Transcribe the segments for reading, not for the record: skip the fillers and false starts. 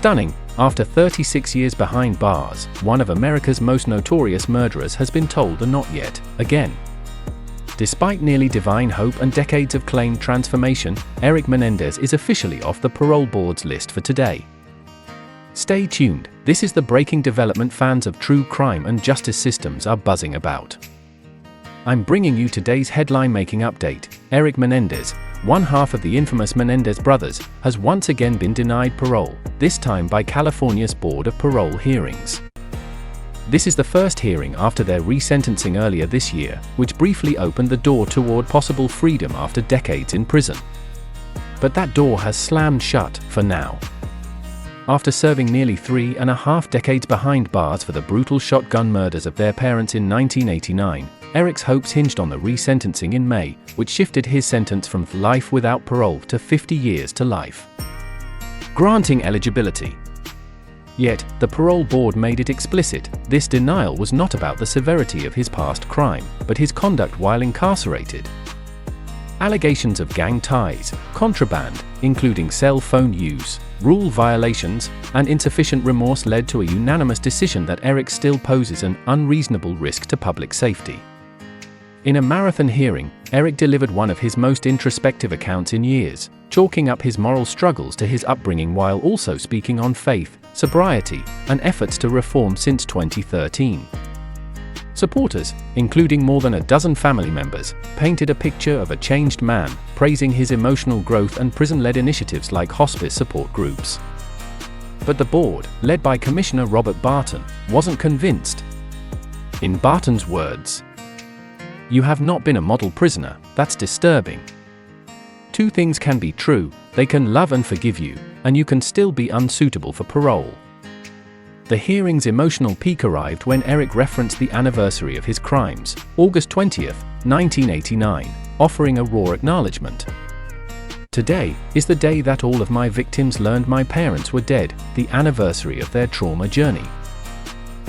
Stunning, after 36 years behind bars, one of America's most notorious murderers has been told the not yet, again. Despite nearly divine hope and decades of claimed transformation, Erik Menendez is officially off the parole board's list for today. Stay tuned, this is the breaking development fans of true crime and justice systems are buzzing about. I'm bringing you today's headline-making update. Erik Menendez, one half of the infamous Menendez brothers, has once again been denied parole, this time by California's Board of Parole Hearings. This is the first hearing after their resentencing earlier this year, which briefly opened the door toward possible freedom after decades in prison. But that door has slammed shut, for now. After serving nearly 3.5 decades behind bars for the brutal shotgun murders of their parents in 1989, Erik's hopes hinged on the resentencing in May, which shifted his sentence from life without parole to 50 years to life, granting eligibility. Yet, the parole board made it explicit, this denial was not about the severity of his past crime, but his conduct while incarcerated. Allegations of gang ties, contraband, including cell phone use, rule violations, and insufficient remorse led to a unanimous decision that Erik still poses an unreasonable risk to public safety. In a marathon hearing, Erik delivered one of his most introspective accounts in years, chalking up his moral struggles to his upbringing while also speaking on faith, sobriety, and efforts to reform since 2013. Supporters, including more than a dozen family members, painted a picture of a changed man, praising his emotional growth and prison-led initiatives like hospice support groups. But the board, led by Commissioner Robert Barton, wasn't convinced. In Barton's words, "You have not been a model prisoner, that's disturbing. Two things can be true, they can love and forgive you, and you can still be unsuitable for parole." The hearing's emotional peak arrived when Erik referenced the anniversary of his crimes, August 20th, 1989, offering a raw acknowledgement. "Today is the day that all of my victims learned my parents were dead, the anniversary of their trauma journey."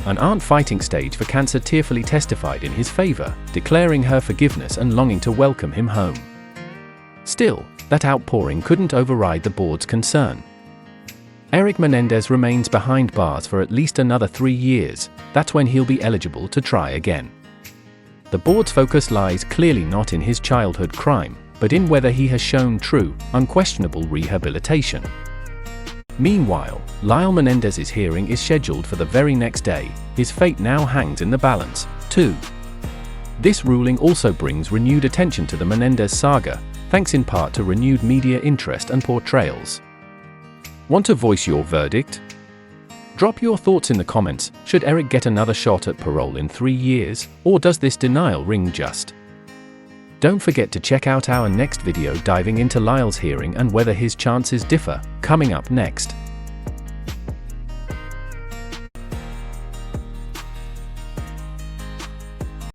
An aunt fighting stage for cancer tearfully testified in his favor, declaring her forgiveness and longing to welcome him home. Still, that outpouring couldn't override the board's concern. Erik Menendez remains behind bars for at least another 3 years, that's when he'll be eligible to try again. The board's focus lies clearly not in his childhood crime, but in whether he has shown true, unquestionable rehabilitation. Meanwhile, Lyle Menendez's hearing is scheduled for the very next day. His fate now hangs in the balance, too. This ruling also brings renewed attention to the Menendez saga, thanks in part to renewed media interest and portrayals. Want to voice your verdict? Drop your thoughts in the comments. Should Erik get another shot at parole in 3 years, or does this denial ring just? Don't forget to check out our next video diving into Lyle's hearing and whether his chances differ, coming up next.